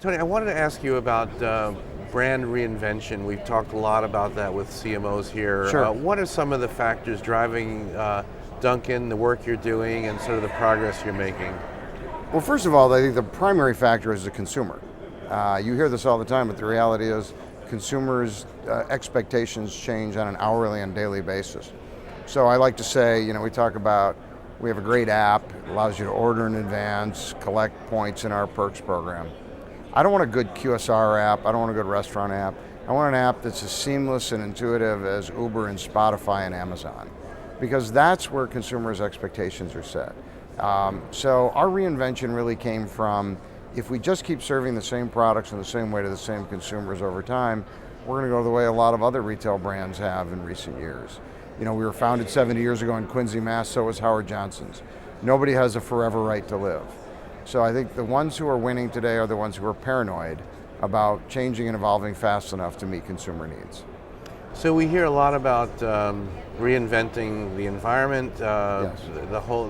Tony, I wanted to ask you about brand reinvention. We've talked a lot about that with CMOs here. Sure. What are some of the factors driving Dunkin, the work you're doing, and sort of the progress you're making? Well, first of all, I think the primary factor is the consumer. You hear this all the time, but the reality is consumers' expectations change on an hourly and daily basis. So I like to say, we talk about, we have a great app, it allows you to order in advance, collect points in our perks program. I don't want a good QSR app, I don't want a good restaurant app. I want an app that's as seamless and intuitive as Uber and Spotify and Amazon, because that's where consumers' expectations are set. So our reinvention really came from, if we just keep serving the same products in the same way to the same consumers over time, we're going to go the way a lot of other retail brands have in recent years. We were founded 70 years ago in Quincy, Mass, so was Howard Johnson's. Nobody has a forever right to live. So I think the ones who are winning today are the ones who are paranoid about changing and evolving fast enough to meet consumer needs. So we hear a lot about reinventing the environment, Yes. the whole,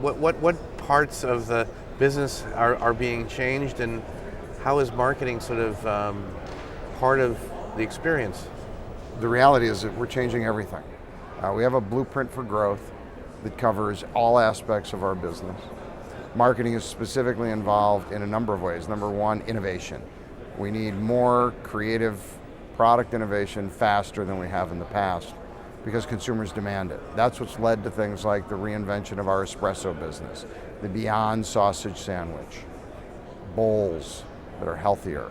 what parts of the business are being changed, and how is marketing sort of part of the experience? The reality is that we're changing everything. We have a blueprint for growth that covers all aspects of our business. Marketing is specifically involved in a number of ways. Number one, innovation. We need more creative product innovation faster than we have in the past because consumers demand it. That's what's led to things like the reinvention of our espresso business, the Beyond Sausage Sandwich, bowls that are healthier,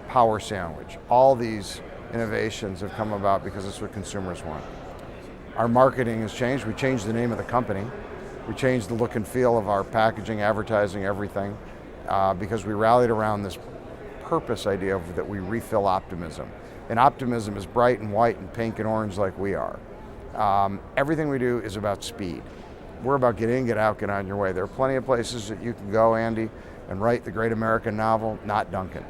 Power Sandwich. All these innovations have come about because it's what consumers want. Our marketing has changed. We changed the name of the company. We changed the look and feel of our packaging, advertising, everything, because we rallied around this purpose idea that we refill optimism. And optimism is bright and white and pink and orange like we are. Everything we do is about speed. We're about get in, get out, get on your way. There are plenty of places that you can go, Andy, and write the great American novel, not Dunkin.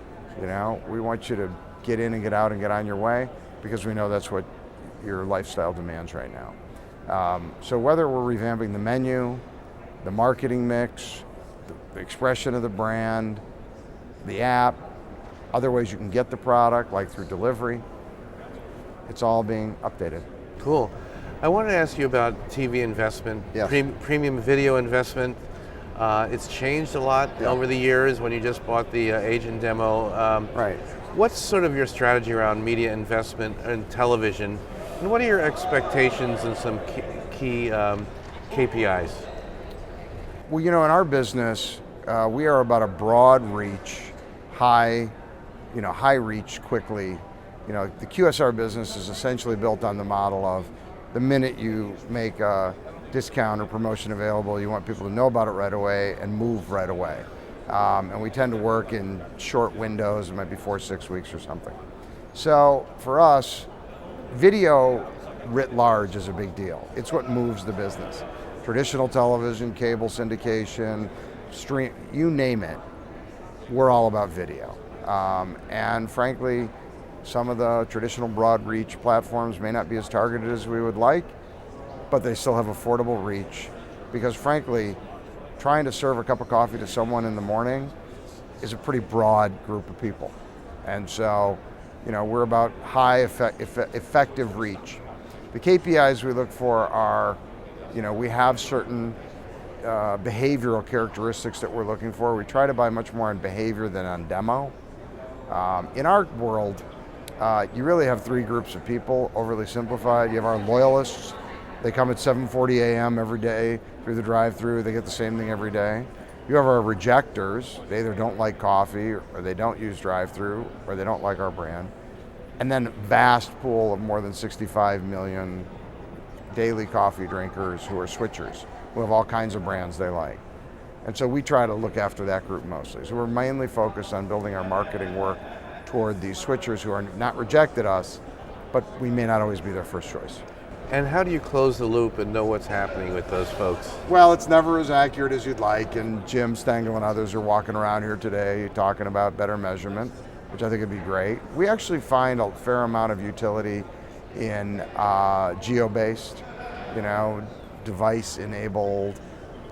We want you to get in and get out and get on your way because we know that's what your lifestyle demands right now. So whether we're revamping the menu, the marketing mix, the expression of the brand, the app, other ways you can get the product, like through delivery, it's all being updated. Cool. I wanted to ask you about TV investment, Yes. Premium video investment. It's changed a lot over the years when you just bought the agent demo. Right. What's sort of your strategy around media investment and television? And what are your expectations and some key KPIs? Well, in our business, we are about a broad reach, high reach quickly. The QSR business is essentially built on the model of the minute you make a discount or promotion available, you want people to know about it right away and move right away. And we tend to work in short windows, it might be 4 or 6 weeks or something. So for us, video writ large is a big deal. It's what moves the business. Traditional television, cable syndication, stream, you name it, we're all about video. And frankly, some of the traditional broad reach platforms may not be as targeted as we would like, but they still have affordable reach because frankly, trying to serve a cup of coffee to someone in the morning is a pretty broad group of people. And so, we're about high effective reach. The KPIs we look for are, we have certain behavioral characteristics that we're looking for. We try to buy much more on behavior than on demo. In our world, you really have 3 groups of people, overly simplified. You have our loyalists. They come at 7:40 a.m. every day through the drive-through. They get the same thing every day. You have our rejectors. They either don't like coffee or they don't use drive-through or they don't like our brand. And then a vast pool of more than 65 million daily coffee drinkers who are switchers, who have all kinds of brands they like. And so we try to look after that group mostly. So we're mainly focused on building our marketing work toward these switchers who are not rejected us, but we may not always be their first choice. And how do you close the loop and know what's happening with those folks? Well, it's never as accurate as you'd like, and Jim Stengel and others are walking around here today talking about better measurement, which I think would be great. We actually find a fair amount of utility in geo-based, device-enabled,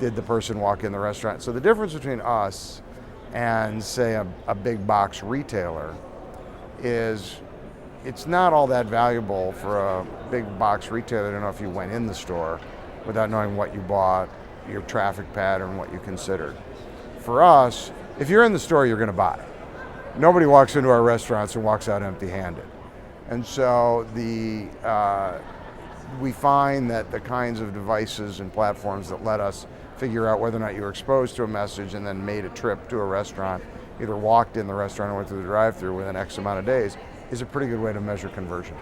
did the person walk in the restaurant? So the difference between us and say a big box retailer is, it's not all that valuable for a big box retailer to know if you went in the store without knowing what you bought, your traffic pattern, what you considered. For us, if you're in the store, you're going to buy. Nobody walks into our restaurants and walks out empty-handed. And so we find that the kinds of devices and platforms that let us figure out whether or not you were exposed to a message and then made a trip to a restaurant, either walked in the restaurant or went through the drive-thru within X amount of days, is a pretty good way to measure conversion.